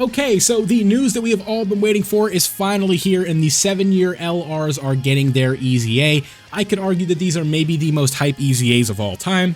Okay, so the news that we have all been waiting for is finally here, and the 7-year LRs are getting their EZA. I could argue that these are maybe the most hype EZAs of all time,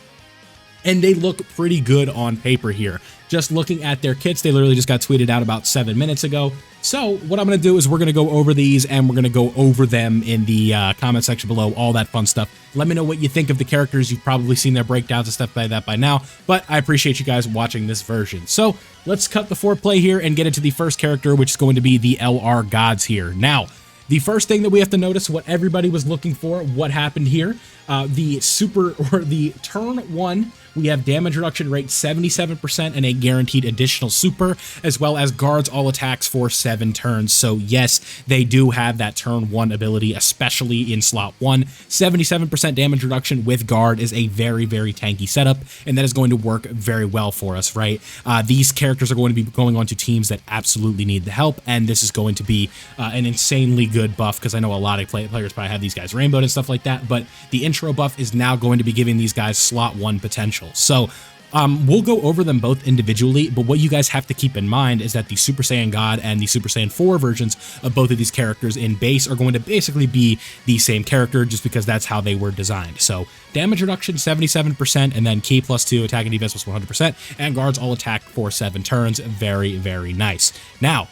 and they look pretty good on paper here. Just looking at their kits, they literally just got tweeted out about 7 minutes ago. So what I'm going to do is we're going to go over these, and we're going to go over them in the comment section below, all that fun stuff. Let me know what you think of the characters. You've probably seen their breakdowns and stuff like that by now, but I appreciate you guys watching this version. So let's cut the foreplay here and get into the first character, which is going to be the LR Gods here. Now, the first thing that we have to notice, what everybody was looking for, what happened here, the turn 1, we have damage reduction rate 77% and a guaranteed additional super, as well as guards all attacks for 7 turns. So yes, they do have that turn 1 ability, especially in slot 1. 77% damage reduction with guard is a very, very tanky setup, and that is going to work very well for us, right? These characters are going to be going on to teams that absolutely need the help, and this is going to be an insanely good buff, because I know a lot of players probably have these guys rainbowed and stuff like that, but the intro buff is now going to be giving these guys slot 1 potential. So we'll go over them both individually, but what you guys have to keep in mind is that the Super Saiyan God and the Super Saiyan 4 versions of both of these characters in base are going to basically be the same character, just because that's how they were designed. So damage reduction 77%, and then ki +2, attack and defense was 100%, and guards all attack for 7 turns. Very, very nice. Now,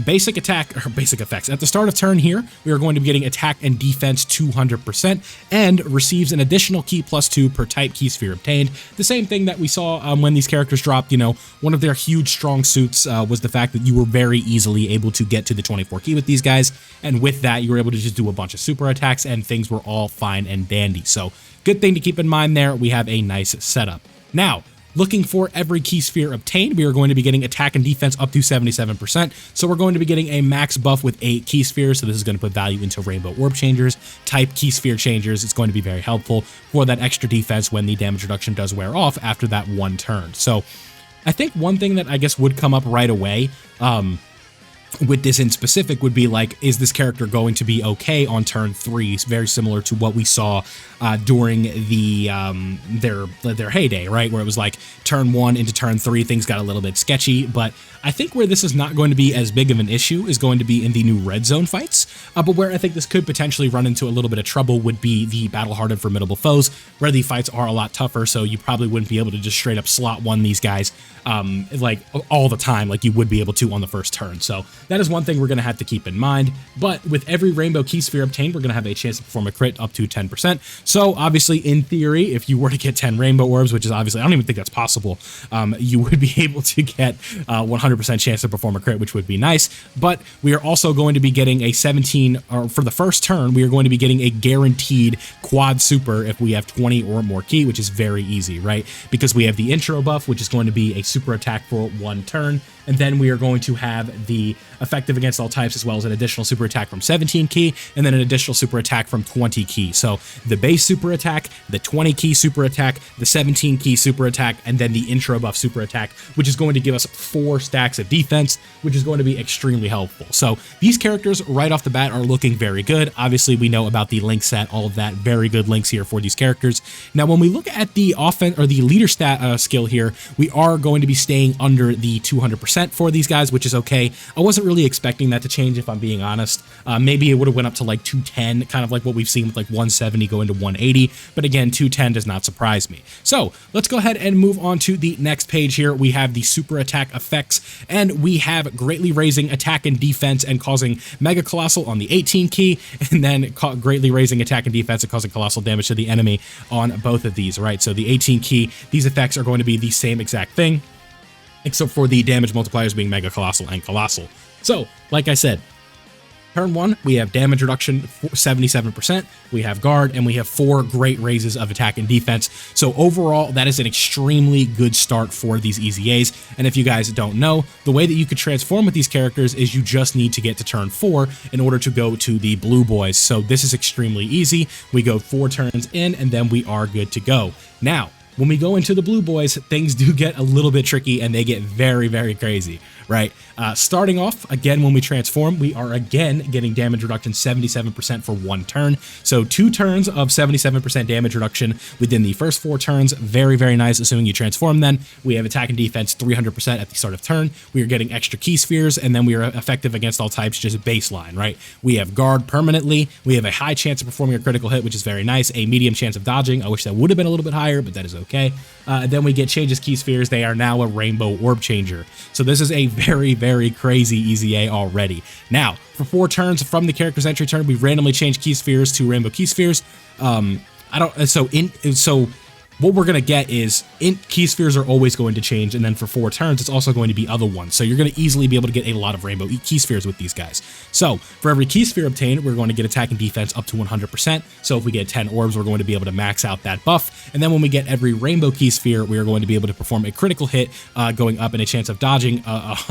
basic attack, or basic effects. At the start of turn here, we are going to be getting attack and defense 200%, and receives an additional ki +2 per type ki sphere obtained. The same thing that we saw when these characters dropped. You know, one of their huge strong suits was the fact that you were very easily able to get to the 24 ki with these guys, and with that, you were able to just do a bunch of super attacks, and things were all fine and dandy. So, good thing to keep in mind there. We have a nice setup. Now, looking for every ki sphere obtained, we are going to be getting attack and defense up to 77%. So we're going to be getting a max buff with 8 ki spheres. So this is going to put value into rainbow orb changers, type ki sphere changers. It's going to be very helpful for that extra defense when the damage reduction does wear off after that 1 turn. So I think one thing that I guess would come up right away, with this in specific, would be like, is this character going to be okay on turn 3? It's very similar to what we saw during the their heyday, right? Where it was like turn 1 into turn 3, things got a little bit sketchy. But I think where this is not going to be as big of an issue is going to be in the new red zone fights. But where I think this could potentially run into a little bit of trouble would be the battle-hardened formidable foes, where the fights are a lot tougher, so you probably wouldn't be able to just straight up slot 1 these guys like all the time like you would be able to on the first turn. So that is one thing we're going to have to keep in mind. But with every rainbow ki sphere obtained, we're going to have a chance to perform a crit up to 10%. So obviously, in theory, if you were to get 10 rainbow orbs, which is obviously, I don't even think that's possible, you would be able to get 100% chance to perform a crit, which would be nice. But we are also going to be getting a 17, or for the first turn, we are going to be getting a guaranteed quad super if we have 20 or more ki, which is very easy, right? Because we have the intro buff, which is going to be a super attack for 1 turn. And then we are going to have the effective against all types, as well as an additional super attack from 17 ki, and then an additional super attack from 20 ki. So the base super attack, the 20 ki super attack, the 17 ki super attack, and then the intro buff super attack, which is going to give us 4 stacks of defense, which is going to be extremely helpful. So these characters right off the bat are looking very good. Obviously, we know about the link set, all of that, very good links here for these characters. Now, when we look at the offense or the leader stat skill here, we are going to be staying under the 200% for these guys, which is okay. I wasn't really expecting that to change, if I'm being honest. Maybe it would have went up to like 210, kind of like what we've seen with like 170 going to 180, but again, 210 does not surprise me. So let's go ahead and move on to the next page here. We have the super attack effects, and we have greatly raising attack and defense and causing mega colossal on the 18 ki, and then greatly raising attack and defense and causing colossal damage to the enemy on both of these, right? So the 18 ki, these effects are going to be the same exact thing, except for the damage multipliers being mega colossal and colossal. So, like I said, turn 1, we have damage reduction 77%, we have guard, and we have 4 great raises of attack and defense. So overall, that is an extremely good start for these EZAs. And if you guys don't know, the way that you could transform with these characters is you just need to get to turn 4 in order to go to the blue boys. So this is extremely easy. We go 4 turns in, and then we are good to go. Now, when we go into the blue boys, things do get a little bit tricky, and they get very, very crazy, right? Starting off, again, when we transform, we are again getting damage reduction 77% for 1 turn. So 2 turns of 77% damage reduction within the first 4 turns. Very, very nice, assuming you transform then. We have attack and defense 300% at the start of turn. We are getting extra key spheres, and then we are effective against all types, just baseline, right? We have guard permanently. We have a high chance of performing a critical hit, which is very nice. A medium chance of dodging. I wish that would have been a little bit higher, but that is okay. Then we get changes key spheres. They are now a rainbow orb changer. So this is a very, very crazy EZA already. Now, for 4 turns from the character's entry turn, we randomly change key spheres to rainbow key spheres. So what we're going to get is int key spheres are always going to change, and then for 4 turns, it's also going to be other ones. So you're going to easily be able to get a lot of rainbow key spheres with these guys. So for every key sphere obtained, we're going to get attack and defense up to 100%. So if we get 10 orbs, we're going to be able to max out that buff. And then when we get every rainbow key sphere, we are going to be able to perform a critical hit, going up in a chance of dodging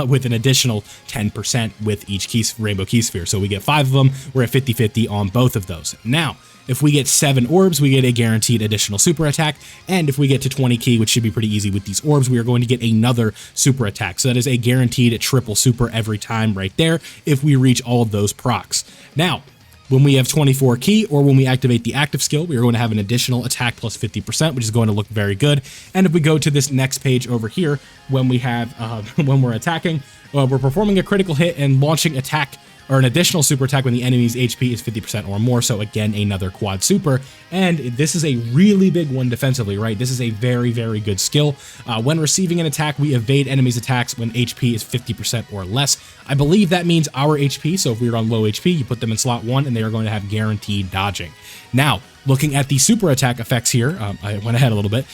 with an additional 10% with each rainbow key sphere. So we get 5 of them. We're at 50-50 on both of those. Now, if we get 7 orbs, we get a guaranteed additional super attack. And if we get to 20 key, which should be pretty easy with these orbs, we are going to get another super attack. So that is a guaranteed triple super every time right there if we reach all of those procs. Now, when we have 24 key or when we activate the active skill, we are going to have an additional attack plus 50%, which is going to look very good. And if we go to this next page over here, when we have when we're attacking, we're performing a critical hit and launching attack or an additional super attack when the enemy's HP is 50% or more. So again, another quad super. And this is a really big one defensively, right? This is a very, very good skill. When receiving an attack, we evade enemies' attacks when HP is 50% or less. I believe that means our HP. So if we're on low HP, you put them in slot 1 and they are going to have guaranteed dodging. Now, looking at the super attack effects here, I went ahead a little bit.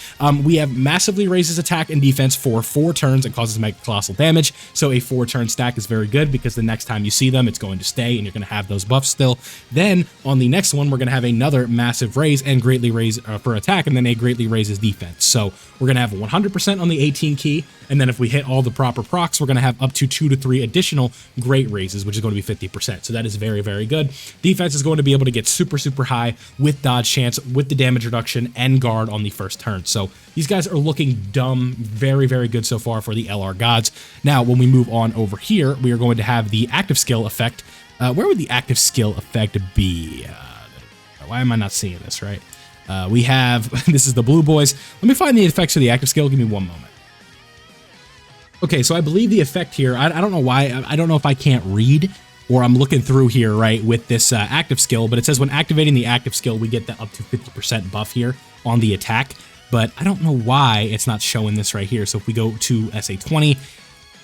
We have massively raises attack and defense for 4 turns and causes mega colossal damage. So a 4-turn stack is very good because the next time you see them, it's going to stay and you're going to have those buffs still. Then on the next one, we're going to have another massive raise and greatly raise for attack, and then a greatly raises defense. So we're going to have 100% on the 18 key. And then if we hit all the proper procs, we're going to have up to 2 to 3 additional great raises, which is going to be 50%. So that is very, very good. Defense is going to be able to get super, super high with dodge chance, with the damage reduction and guard on the first turn. So these guys are looking dumb. Very, very good so far for the LR gods. Now, when we move on over here, we are going to have the active skill effect. Where would the active skill effect be? Why am I not seeing this, right? We have, this is the blue boys. Let me find the effects of the active skill. Give me one moment. Okay, so I believe the effect here, I don't know why, I don't know if I can't read or I'm looking through here, right, with this active skill, but it says when activating the active skill, we get the up to 50% buff here on the attack, but I don't know why it's not showing this right here. So if we go to SA20,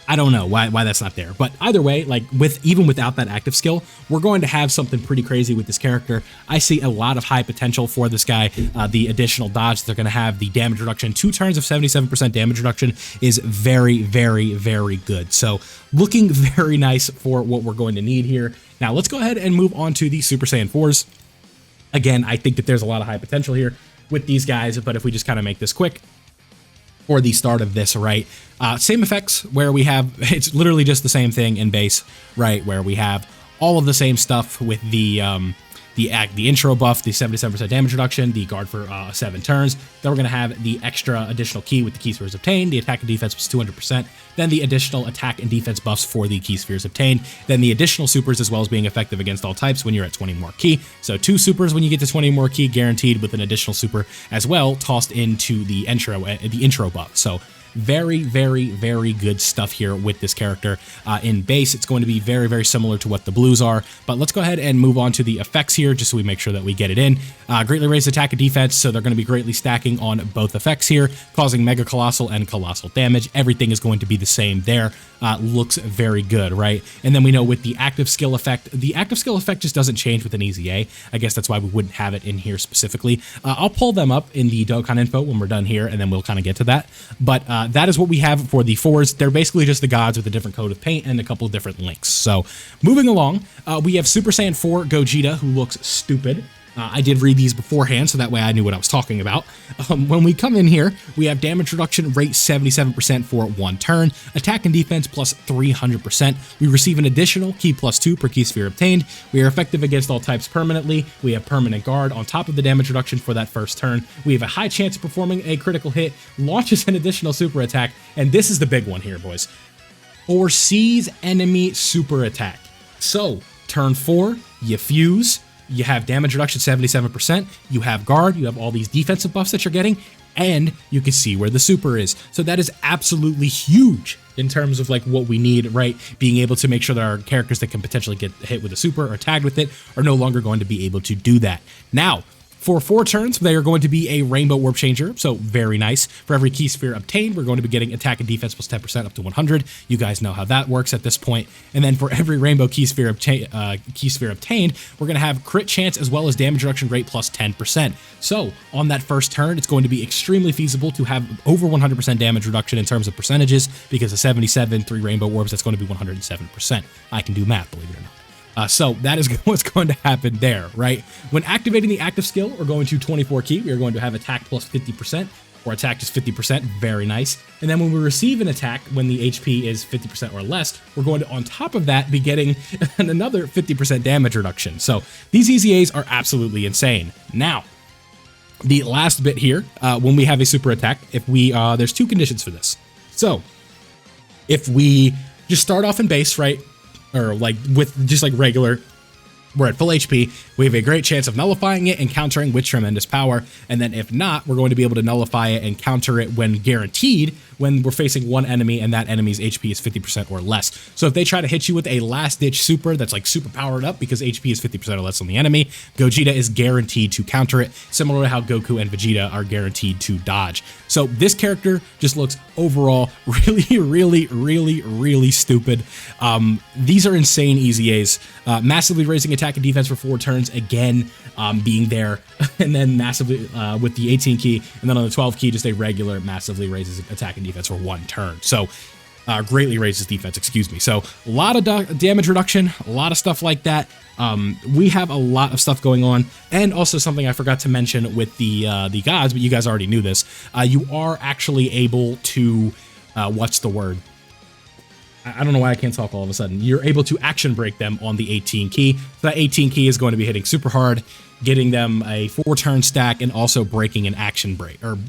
I don't know why that's not there, but either way, like even without that active skill, we're going to have something pretty crazy with this character. I see a lot of high potential for this guy. The additional dodge they're going to have, the damage reduction, 2 turns of 77% damage reduction is very, very, very good. So looking very nice for what we're going to need here. Now let's go ahead and move on to the Super Saiyan 4s. Again, I think that there's a lot of high potential here with these guys, but if we just kind of make this quick, for the start of this, right? Same effects where we have, it's literally just the same thing in base, right? Where we have all of the same stuff with the intro buff, the 77% damage reduction, the guard for 7 turns. Then we're going to have the extra additional key with the key spheres obtained. The attack and defense was 200%. Then the additional attack and defense buffs for the key spheres obtained. Then the additional supers as well as being effective against all types when you're at 20 more key. So 2 supers when you get to 20 more key guaranteed with an additional super as well tossed into the intro buff. So very, very, very good stuff here with this character. In base, it's going to be very, very similar to what the blues are, but let's go ahead and move on to the effects here just so we make sure that we get it in. Greatly raised attack and defense, so they're going to be greatly stacking on both effects here, causing mega colossal and colossal damage. Everything is going to be the same there. Looks very good, right? And then we know with the active skill effect, the active skill effect just doesn't change with an EZA. I guess that's why we wouldn't have it in here specifically. I'll pull them up in the Dokkan info when we're done here, and then we'll kind of get to that. But that is what we have for the 4s. They're basically just the gods with a different coat of paint and a couple of different links. So moving along, we have Super Saiyan 4 Gogeta, who looks stupid. I did read these beforehand, so that way I knew what I was talking about. When we come in here, we have damage reduction rate 77% for 1 turn, attack and defense plus 300%. We receive an additional key plus 2 per key sphere obtained. We are effective against all types permanently. We have permanent guard on top of the damage reduction for that first turn. We have a high chance of performing a critical hit, launches an additional super attack, and this is the big one here, boys. or seize enemy super attack. So turn 4, you fuse, you have damage reduction 77%, you have guard, you have all these defensive buffs that you're getting, and you can see where the super is. So that is absolutely huge in terms of like what we need, right? Being able to make sure that our characters that can potentially get hit with a super or tagged with it are no longer going to be able to do that. Now, for 4 turns, they are going to be a rainbow orb changer, so very nice. For every key sphere obtained, we're going to be getting attack and defense plus 10% up to 100. You guys know how that works at this point. And then for every rainbow key sphere obtained, we're going to have crit chance as well as damage reduction rate plus 10%. So on that first turn, it's going to be extremely feasible to have over 100% damage reduction in terms of percentages, because of 77, 3 rainbow orbs, that's going to be 107%. I can do math, believe it or not. So that is what's going to happen there, right? When activating the active skill, we're going to 24 key. We are going to have attack plus 50%, or attack just 50%, very nice. And then when we receive an attack, when the HP is 50% or less, we're going to, on top of that, be getting another 50% damage reduction. So these EZAs are absolutely insane. Now, the last bit here, when we have a super attack, if we, there's 2 conditions for this. So if we just start off in base, right? Or like with just like regular, we're at full HP, we have a great chance of nullifying it and countering with tremendous power. And then if not, we're going to be able to nullify it and counter it when guaranteed, when we're facing one enemy and that enemy's HP is 50% or less. So if they try to hit you with a last ditch super that's like super powered up because HP is 50% or less on the enemy, Gogeta is guaranteed to counter it, similar to how Goku and Vegeta are guaranteed to dodge. So this character just looks overall really stupid. These are insane EZAs. Massively raising attack and defense for 4 turns, again, being there, and then massively with the 18 key, and then on the 12 key, just a regular massively raises attack and defense for 1 turn. So greatly raises defense, excuse me. So a lot of damage reduction, a lot of stuff like that. We have a lot of stuff going on, and also something I forgot to mention with the gods, but you guys already knew this. You are actually able to, what's the word? I don't know why I can't talk all of a sudden. You're able to action break them on the 18 key. So that 18 key is going to be hitting super hard, getting them a 4-turn stack, and also breaking an action break, or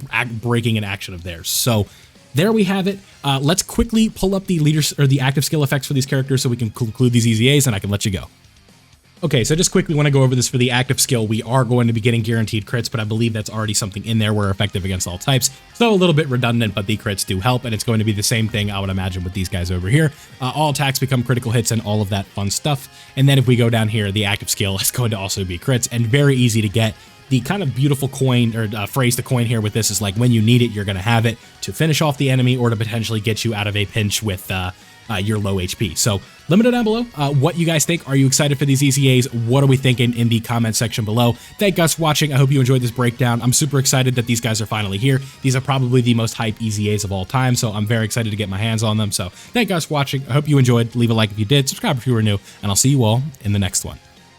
breaking an action of theirs. So there we have it. Let's quickly pull up the leaders or the active skill effects for these characters so we can conclude these EZAs, and I can let you go. Okay, so just quickly want to go over this for the active skill. We are going to be getting guaranteed crits, but I believe that's already something in there. We're effective against all types. So a little bit redundant, but the crits do help, and it's going to be the same thing, I would imagine, with these guys over here. All attacks become critical hits and all of that fun stuff. And then if we go down here, the active skill is going to also be crits, and very easy to get. The kind of beautiful coin or phrase to coin here with this is like, when you need it, you're going to have it to finish off the enemy or to potentially get you out of a pinch with your low HP. So let me know down below what you guys think. Are you excited for these EZAs? What are we thinking in the comment section below? Thank you guys for watching. I hope you enjoyed this breakdown. I'm super excited that these guys are finally here. These are probably the most hype EZAs of all time, so I'm very excited to get my hands on them. So thank you guys for watching. I hope you enjoyed. Leave a like if you did, subscribe if you were new, and I'll see you all in the next one.